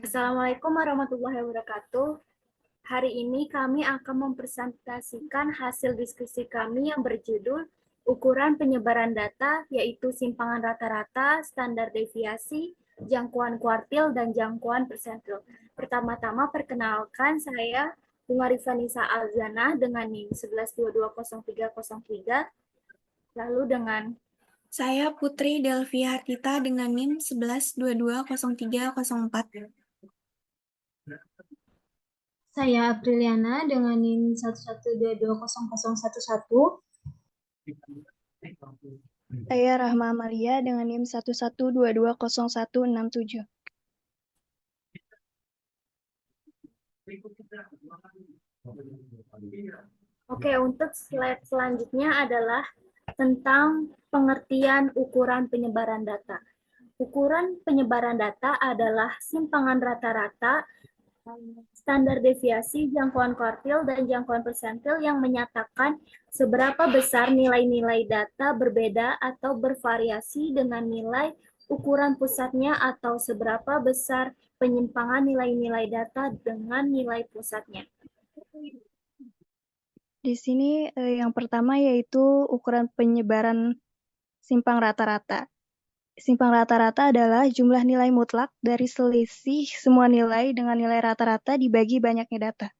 Assalamualaikum warahmatullahi wabarakatuh. Hari ini kami akan mempresentasikan hasil diskusi kami yang berjudul ukuran penyebaran data, yaitu simpangan rata-rata, standar deviasi, jangkauan kuartil, dan jangkauan persentil. Pertama-tama perkenalkan saya Bunga Rifanisa Alzana dengan NIM 11220303, lalu dengan Saya Putri Delvia Hartita dengan NIM 11220304. Saya Apriliana dengan NIM 11220011. Saya Rahma Amalia dengan NIM 11220167. Oke, untuk slide selanjutnya adalah tentang pengertian ukuran penyebaran data. Ukuran penyebaran data adalah simpangan rata-rata, standar deviasi, jangkauan kuartil, dan jangkauan persentil yang menyatakan seberapa besar nilai-nilai data berbeda atau bervariasi dengan nilai ukuran pusatnya atau seberapa besar penyimpangan nilai-nilai data dengan nilai pusatnya. Di sini yang pertama yaitu ukuran penyebaran simpang rata-rata. Simpang rata-rata adalah jumlah nilai mutlak dari selisih semua nilai dengan nilai rata-rata dibagi banyaknya data.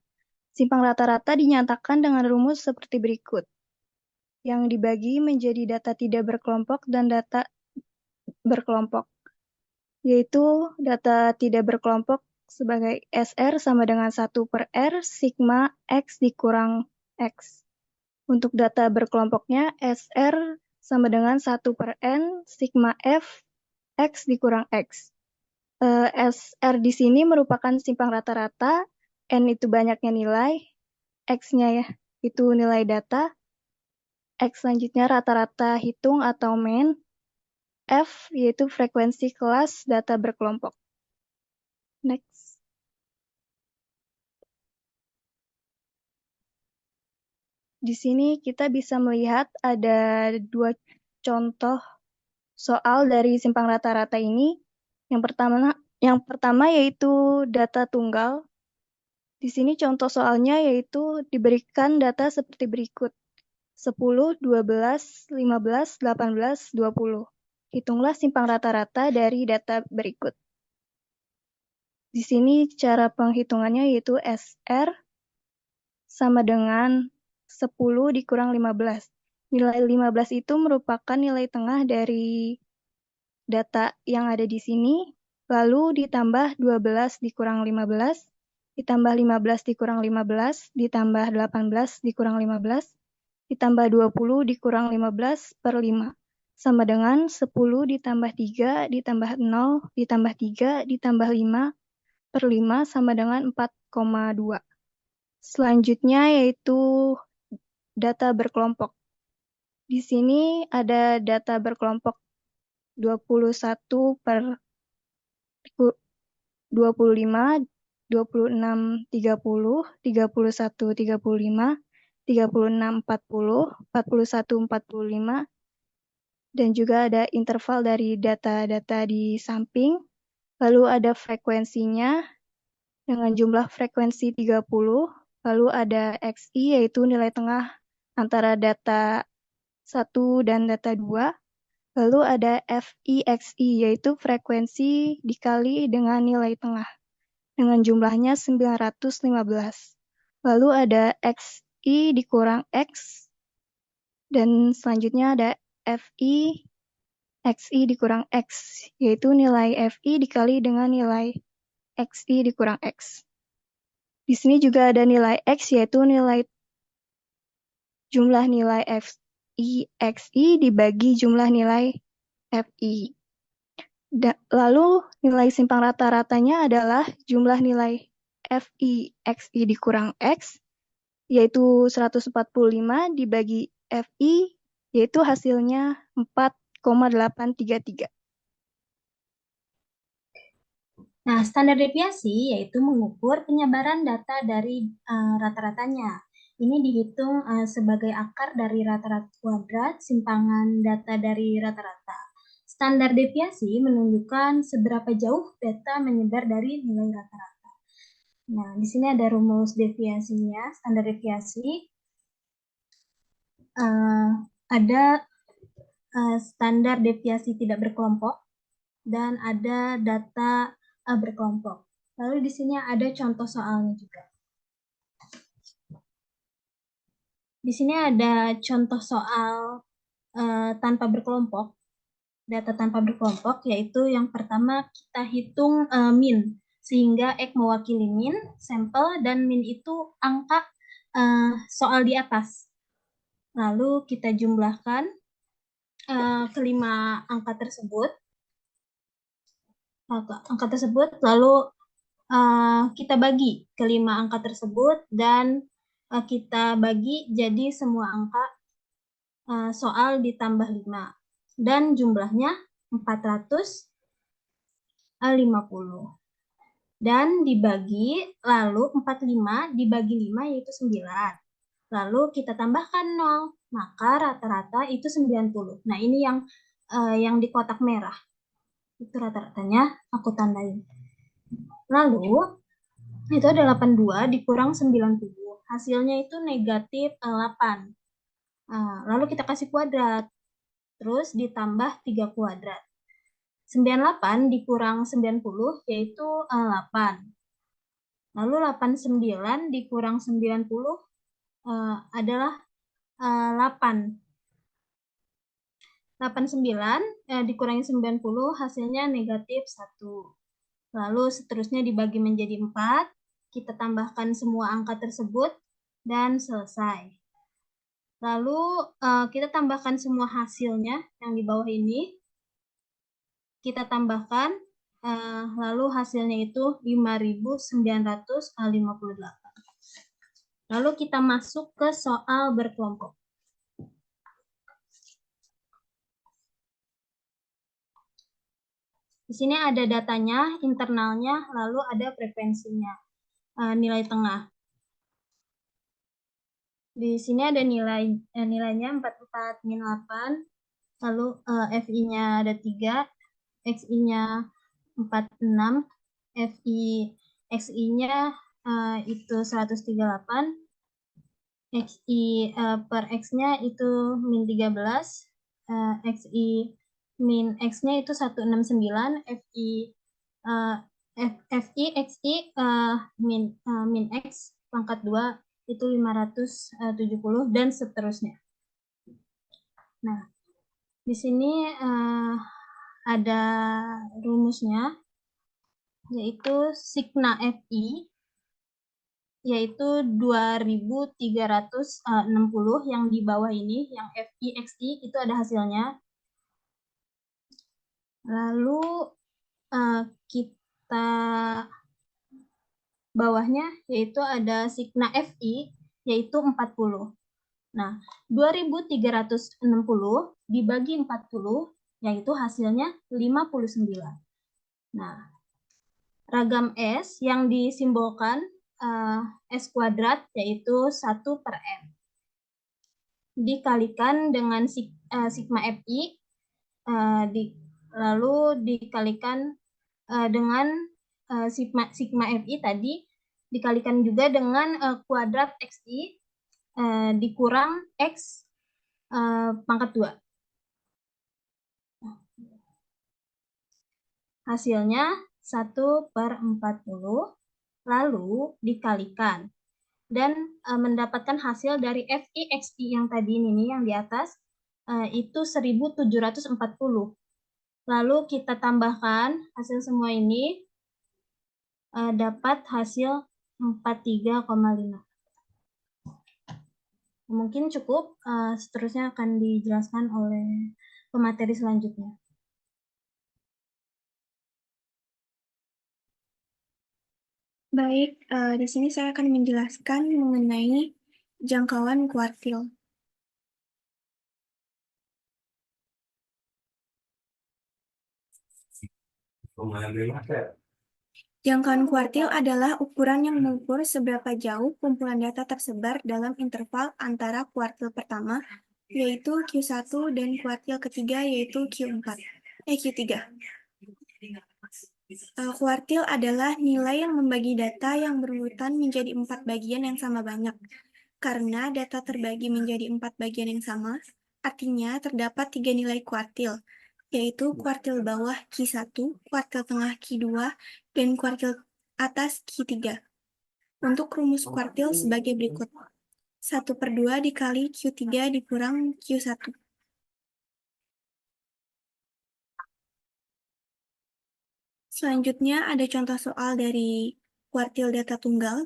Simpang rata-rata dinyatakan dengan rumus seperti berikut, yang dibagi menjadi data tidak berkelompok dan data berkelompok, yaitu data tidak berkelompok sebagai SR sama dengan 1/R sigma X dikurang X. Untuk data berkelompoknya, SR sama dengan 1/N sigma F X dikurang X. SR di sini merupakan simpang rata-rata, N itu banyaknya nilai, X-nya ya, itu nilai data, X selanjutnya rata-rata hitung atau mean, F yaitu frekuensi kelas data berkelompok. Next. Di sini kita bisa melihat ada dua contoh soal dari simpang rata-rata ini. Yang pertama yaitu data tunggal. Di sini contoh soalnya yaitu diberikan data seperti berikut. 10, 12, 15, 18, 20. Hitunglah simpang rata-rata dari data berikut. Di sini cara penghitungannya yaitu SR sama dengan 10 dikurang 15. Nilai 15 itu merupakan nilai tengah dari data yang ada di sini, lalu ditambah 12 dikurang 15, ditambah 15 dikurang 15, ditambah 18 dikurang 15, ditambah 20 dikurang 15 per 5. Sama dengan 10 ditambah 3 ditambah 0 ditambah 3 ditambah 5 per 5 sama dengan 4,2. Selanjutnya yaitu data berkelompok. Di sini ada data berkelompok 21 per 25, 26, 30, 31, 35, 36, 40, 41, 45, dan juga ada interval dari data-data di samping. Lalu ada frekuensinya dengan jumlah frekuensi 30, lalu ada XI yaitu nilai tengah antara data 1 dan data 2. Lalu ada FIXI, yaitu frekuensi dikali dengan nilai tengah, dengan jumlahnya 915. Lalu ada XI dikurang X, dan selanjutnya ada FI, XI dikurang X, yaitu nilai FI dikali dengan nilai XI dikurang X. Di sini juga ada nilai X, yaitu jumlah nilai FI, XI dibagi jumlah nilai FI. Lalu nilai simpang rata-ratanya adalah jumlah nilai FI XI dikurang X, yaitu 145 dibagi FI, yaitu hasilnya 4,833. Nah, standar deviasi yaitu mengukur penyebaran data dari rata-ratanya. Ini dihitung sebagai akar dari rata-rata kuadrat simpangan data dari rata-rata. standar deviasi menunjukkan seberapa jauh data menyebar dari nilai rata-rata. Nah, di sini ada rumus deviasinya, standar deviasi. Ada standar deviasi tidak berkelompok dan ada data berkelompok. Lalu di sini ada contoh soalnya juga. Di sini ada contoh soal tanpa berkelompok, data tanpa berkelompok, yaitu yang pertama kita hitung min, sehingga X mewakili min, sampel, dan min itu angka soal di atas. Lalu kita jumlahkan kelima angka tersebut, lalu kita bagi kelima angka tersebut dan kita bagi jadi semua angka soal ditambah 5 dan jumlahnya 450 dan dibagi, lalu 45 dibagi 5 yaitu 9. Lalu kita tambahkan 0, maka rata-rata itu 90. Nah, ini yang di kotak merah. Itu rata-ratanya aku tandain. Lalu, itu ada 82 dikurang 90. Hasilnya itu negatif 8. Lalu kita kasih kuadrat. Terus ditambah 3 kuadrat. 98 dikurang 90 yaitu 8. Lalu 89 dikurang 90 adalah 8. 89 dikurangi 90 hasilnya negatif 1. Lalu seterusnya dibagi menjadi 4. Kita tambahkan semua angka tersebut dan selesai. Lalu kita tambahkan semua hasilnya yang di bawah ini. Kita tambahkan, lalu hasilnya itu 5.958. Lalu kita masuk ke soal berkelompok. Di sini ada datanya, internalnya, lalu ada frekuensinya, nilai tengah. Di sini ada nilainya 44 min 8, lalu FI-nya ada 3, XI-nya 46, XI-nya itu 138, XI per X-nya itu min 13, XI min X-nya itu 169, FI XI min X pangkat 2 itu 570 dan seterusnya. Nah, di sini ada rumusnya, yaitu sigma FI, yaitu 2360 yang di bawah ini, yang FI XI itu ada hasilnya. Lalu kita bawahnya yaitu ada sigma FI yaitu 40. Nah, 2360 dibagi 40 yaitu hasilnya 59. Nah, ragam S yang disimbolkan S kuadrat yaitu 1 per M. Dikalikan dengan sigma FI, lalu dikalikan dengan sigma FI tadi, dikalikan juga dengan kuadrat XI dikurang X pangkat 2. Hasilnya 1 per 40, lalu dikalikan. Dan mendapatkan hasil dari FI XI yang tadi ini yang di atas, itu 1740. Lalu kita tambahkan hasil semua ini, dapat hasil 43,5. Mungkin cukup, seterusnya akan dijelaskan oleh pemateri selanjutnya. Baik, di sini saya akan menjelaskan mengenai jangkauan kuartil. Jangkauan kuartil adalah ukuran yang mengukur seberapa jauh kumpulan data tersebar dalam interval antara kuartil pertama, yaitu Q1, dan kuartil ketiga, yaitu Q4. Q3. Kuartil adalah nilai yang membagi data yang berurutan menjadi 4 bagian yang sama banyak. Karena data terbagi menjadi 4 bagian yang sama, artinya terdapat 3 nilai kuartil, yaitu kuartil bawah Q1, kuartil tengah Q2, dan kuartil atas Q3. Untuk rumus kuartil sebagai berikut. 1/2 dikali Q3 dikurang Q1. Selanjutnya ada contoh soal dari kuartil data tunggal.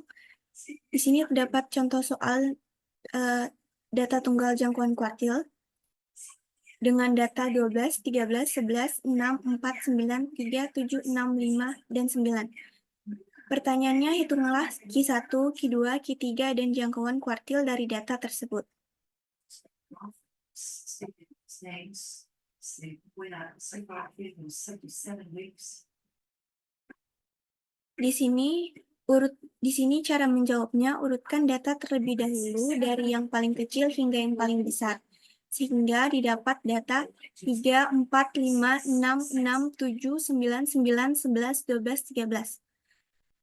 Di sini terdapat contoh soal data tunggal jangkauan kuartil dengan data 12, 13, 11, 6, 4, 9, 3, 7, 6, 5, dan 9. Pertanyaannya, hitunglah Q1, Q2, Q3, dan jangkauan kuartil dari data tersebut. Di sini cara menjawabnya, urutkan data terlebih dahulu dari yang paling kecil hingga yang paling besar, sehingga didapat data 3, 4, 5, 6, 6, 7, 9, 9, 11, 12, 13.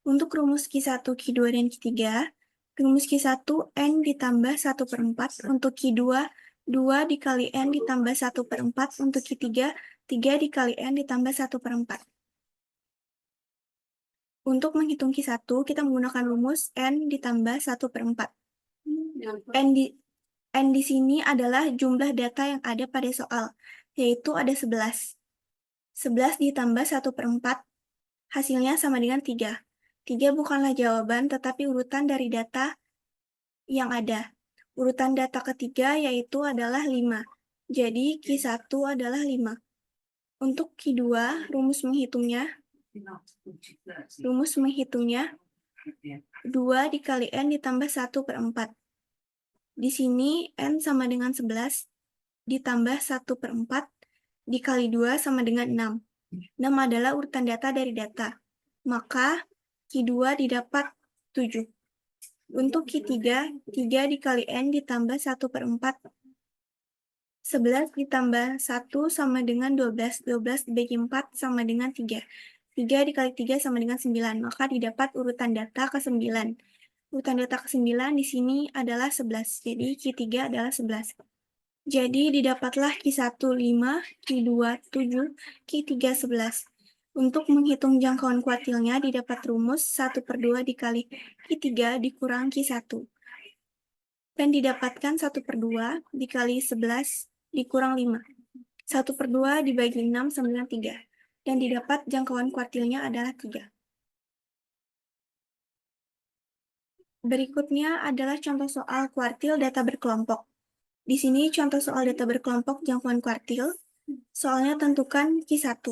Untuk rumus Q1, Q2, dan Q3, rumus Q1 N ditambah 1/4, untuk Q2, 2 dikali N ditambah 1/4, untuk Q3, 3 dikali N ditambah 1/4. Untuk menghitung Q1, kita menggunakan rumus N ditambah 1/4. N di sini adalah jumlah data yang ada pada soal, yaitu ada 11. 11 ditambah 1/4, hasilnya sama dengan 3. 3 bukanlah jawaban, tetapi urutan dari data yang ada. Urutan data ketiga yaitu adalah 5. Jadi, Q1 adalah 5. Untuk Q2, rumus menghitungnya 2 dikali N ditambah 1/4. Di sini N sama dengan 11 ditambah 1/4 dikali 2 sama dengan 6. 6 adalah urutan data dari data. Maka Q2 didapat 7. Untuk Q3, 3 dikali N ditambah 1/4. 11 ditambah 1 sama dengan 12. 12 dibagi 4 sama dengan 3. 3 dikali 3 sama dengan 9. Maka didapat urutan data ke-9. Urutan data ke-9 di sini adalah 11. Jadi Q3 adalah 11. Jadi didapatlah Q1 5, Q2 7, Q3 11. Untuk menghitung jangkauan kuartilnya didapat rumus 1/2 dikali Q3 dikurang Q1. Dan didapatkan 1/2 dikali 11 dikurang 5. 1/2 dibagi 6 sama dengan 3. Dan didapat jangkauan kuartilnya adalah 3. Berikutnya adalah contoh soal kuartil data berkelompok. Di sini contoh soal data berkelompok jangkauan kuartil. Soalnya tentukan Q1.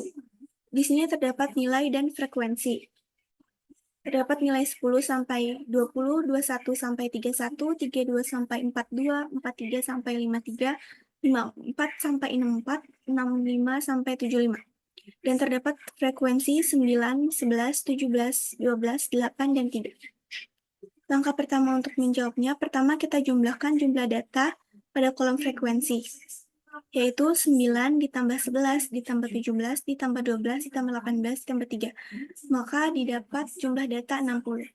Di sini terdapat nilai dan frekuensi. Terdapat nilai 10 sampai 20, 21 sampai 31, 32 sampai 42, 43 sampai 53, 54 sampai 64, 65 sampai 75. Dan terdapat frekuensi 9, 11, 17, 12, 8, dan 3. Langkah pertama untuk menjawabnya, pertama kita jumlahkan jumlah data pada kolom frekuensi, yaitu 9 ditambah 11, ditambah 17, ditambah 12, ditambah 18, ditambah 3. Maka didapat jumlah data 60.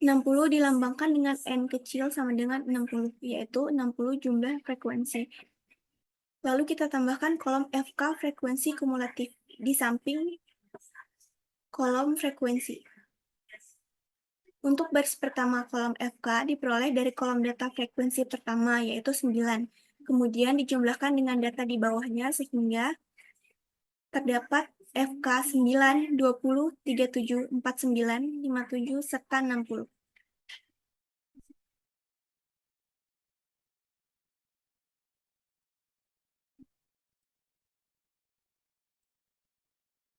60 dilambangkan dengan N kecil sama dengan 60, yaitu 60 jumlah frekuensi. Lalu kita tambahkan kolom FK frekuensi kumulatif di samping kolom frekuensi. Untuk baris pertama kolom FK diperoleh dari kolom data frekuensi pertama, yaitu 9. Kemudian dijumlahkan dengan data di bawahnya sehingga terdapat FK 9, 20, 37, 49, 57, serta 60.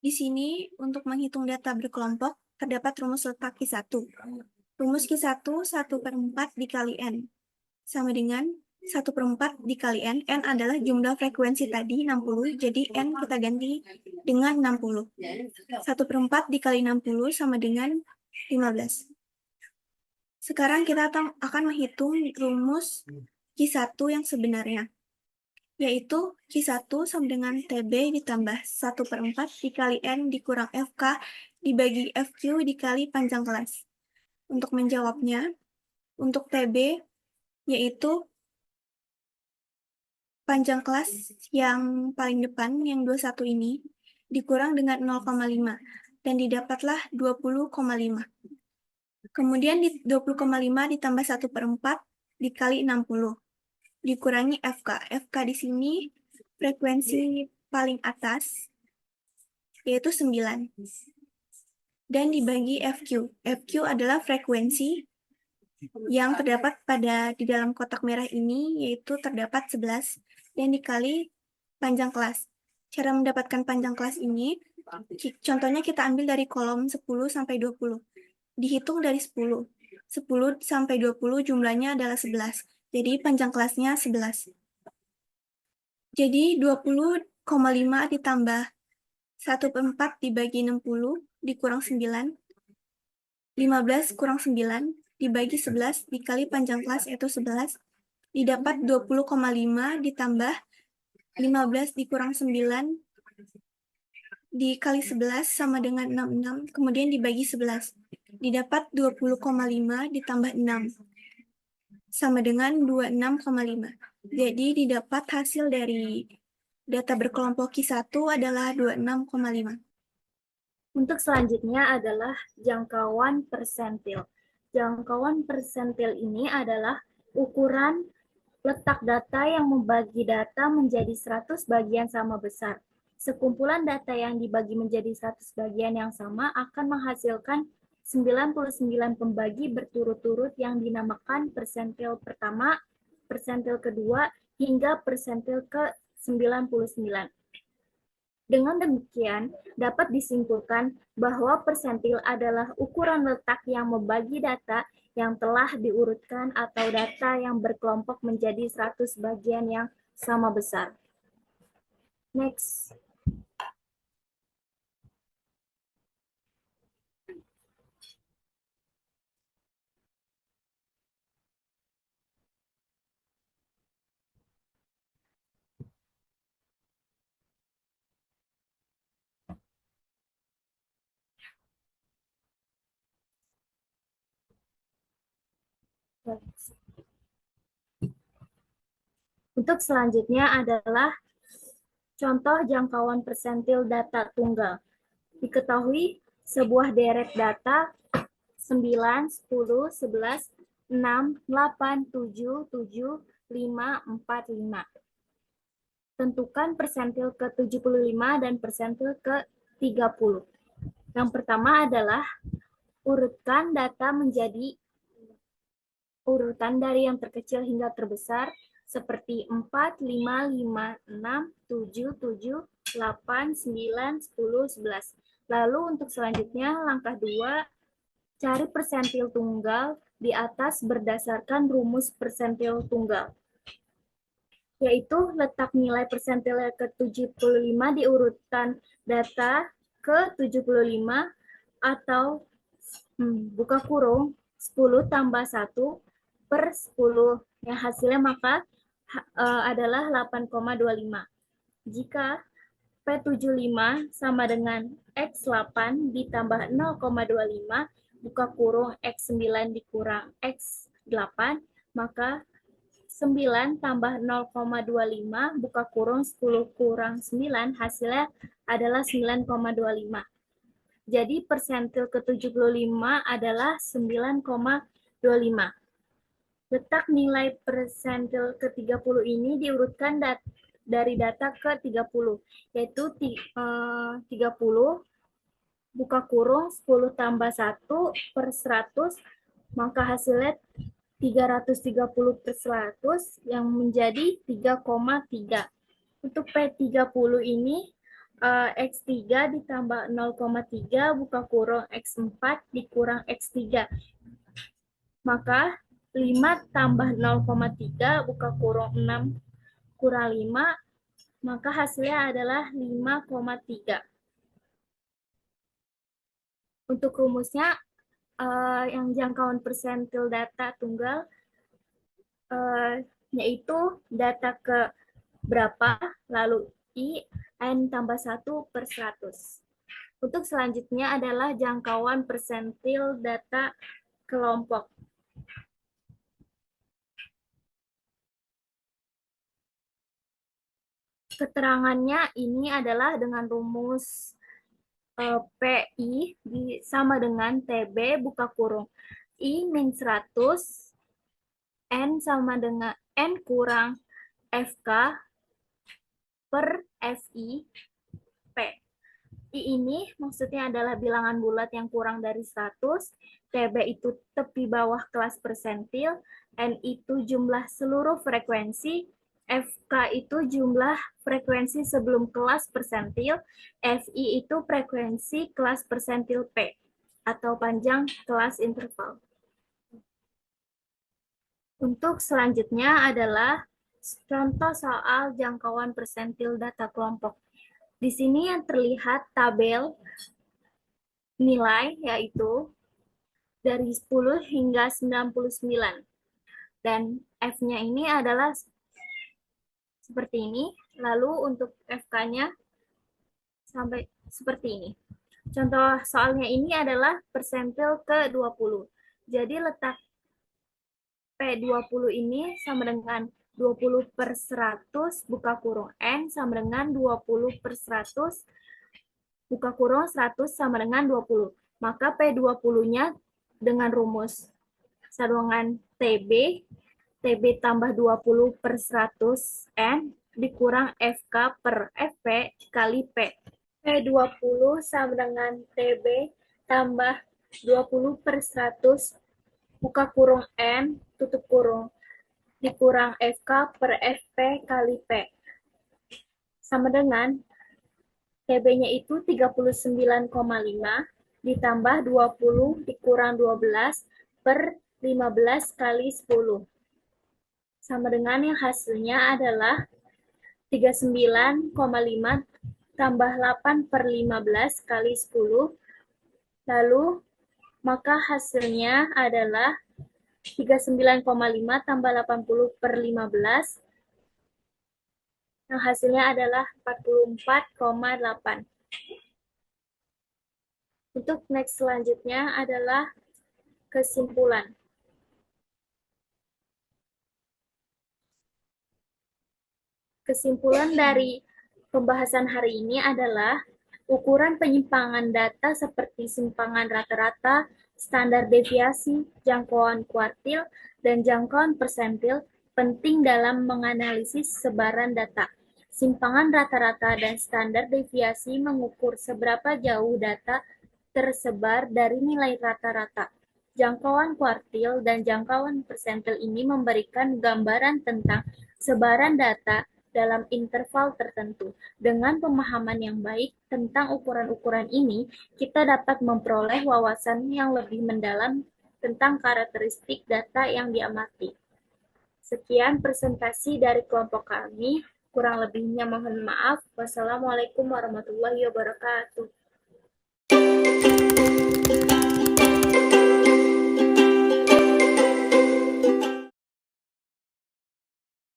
Di sini, untuk menghitung data berkelompok, terdapat rumus letak Q1. Rumus Q1, 1/4 dikali N. Sama dengan 1/4 dikali N. N adalah jumlah frekuensi tadi, 60. Jadi N kita ganti dengan 60. 1/4 dikali 60 sama dengan 15. Sekarang kita akan menghitung rumus Q1 yang sebenarnya. yaitu Q1 sama dengan TB ditambah 1/4 dikali N dikurang FK dibagi FQ dikali panjang kelas. Untuk menjawabnya, untuk TB yaitu panjang kelas yang paling depan, yang 21 ini, dikurang dengan 0,5, dan didapatlah 20,5. Kemudian 20,5 ditambah 1/4 dikali 60, dikurangi FK. FK di sini frekuensi paling atas, yaitu 9. Dan dibagi FQ. FQ adalah frekuensi yang terdapat di dalam kotak merah ini, yaitu terdapat 11, dan dikali panjang kelas. Cara mendapatkan panjang kelas ini, contohnya kita ambil dari kolom 10 sampai 20. Dihitung dari 10. 10 sampai 20 jumlahnya adalah 11. Jadi panjang kelasnya 11. Jadi 20,5 ditambah 1/4 dibagi 60 dikurang 9. 15 kurang 9 dibagi 11 dikali panjang kelas yaitu 11. Didapat 20,5 ditambah 15 dikurang 9 dikali 11 sama dengan 66, kemudian dibagi 11. Didapat 20,5 ditambah 6 sama dengan 26,5. Jadi didapat hasil dari data berkelompok Q1 adalah 26,5. Untuk selanjutnya adalah jangkauan persentil. Jangkauan persentil ini adalah ukuran letak data yang membagi data menjadi 100 bagian sama besar. Sekumpulan data yang dibagi menjadi 100 bagian yang sama akan menghasilkan 99 pembagi berturut-turut yang dinamakan persentil pertama, persentil kedua, hingga persentil ke-99. Dengan demikian, dapat disimpulkan bahwa persentil adalah ukuran letak yang membagi data yang telah diurutkan atau data yang berkelompok menjadi 100 bagian yang sama besar. Next. Untuk selanjutnya adalah contoh jangkauan persentil data tunggal. Diketahui sebuah deret data 9, 10, 11, 6, 8, 7, 7, 5, 4, 5. Tentukan persentil ke-75 dan persentil ke-30. Yang pertama adalah urutkan data menjadi urutan dari yang terkecil hingga terbesar seperti 4, 5, 5, 6, 7, 7, 8, 9, 10, 11. Lalu untuk selanjutnya langkah 2, cari persentil tunggal di atas berdasarkan rumus persentil tunggal, yaitu letak nilai persentil ke-75 di urutan data ke-75 atau buka kurung 10 tambah 1 per 10 yang hasilnya maka adalah 8,25. Jika P75 sama dengan X8 ditambah 0,25 buka kurung X9 dikurang X8 maka 9 tambah 0,25 buka kurung 10 kurang 9 hasilnya adalah 9,25. Jadi persentil ke-75 adalah 9,25. Letak nilai persentil ke-30 ini diurutkan dari data ke-30, yaitu 30 buka kurung 10 tambah 1 per 100, maka hasilnya 330 per 100 yang menjadi 3,3. Untuk P30 ini X3 ditambah 0,3 buka kurung X4 dikurang X3. Maka 5 tambah 0,3 buka kurung 6 kurang 5, maka hasilnya adalah 5,3. Untuk rumusnya, yang jangkauan persentil data tunggal, yaitu data ke berapa, lalu I, N tambah 1/100. Untuk selanjutnya adalah jangkauan persentil data kelompok. Keterangannya ini adalah dengan rumus PI sama dengan TB buka kurung I min 100, N sama dengan N kurang FK per FI P. I ini maksudnya adalah bilangan bulat yang kurang dari 100, TB itu tepi bawah kelas persentil, N itu jumlah seluruh frekuensi, FK itu jumlah frekuensi sebelum kelas persentil, FI itu frekuensi kelas persentil P atau panjang kelas interval. Untuk selanjutnya adalah contoh soal jangkauan persentil data kelompok. Di sini yang terlihat tabel nilai yaitu dari 10 hingga 99. Dan F-nya ini adalah seperti ini, lalu untuk FK-nya sampai seperti ini. Contoh soalnya ini adalah persentil ke-20. Jadi letak P20 ini sama dengan 20/100 buka kurung N sama dengan 20/100 buka kurung 100 sama dengan 20. Maka P20-nya dengan rumus sambungan TB tambah 20/100 N dikurang FK per FP kali P. P20 sama dengan TB tambah 20/100 buka kurung N tutup kurung dikurang FK per FP kali P. Sama dengan TB-nya itu 39,5 ditambah 20 dikurang 12 per 15 kali 10. Sama dengan yang hasilnya adalah 39,5 tambah 8/15 kali 10. Lalu, maka hasilnya adalah 39,5 tambah 80/15. Yang hasilnya adalah 44,8. Untuk next selanjutnya adalah kesimpulan. Kesimpulan dari pembahasan hari ini adalah ukuran penyimpangan data seperti simpangan rata-rata, standar deviasi, jangkauan kuartil, dan jangkauan persentil penting dalam menganalisis sebaran data. Simpangan rata-rata dan standar deviasi mengukur seberapa jauh data tersebar dari nilai rata-rata. Jangkauan kuartil dan jangkauan persentil ini memberikan gambaran tentang sebaran data dalam interval tertentu. Dengan pemahaman yang baik tentang ukuran-ukuran ini, kita dapat memperoleh wawasan yang lebih mendalam tentang karakteristik data yang diamati. Sekian presentasi dari kelompok kami. Kurang lebihnya mohon maaf. Wassalamualaikum warahmatullahi wabarakatuh.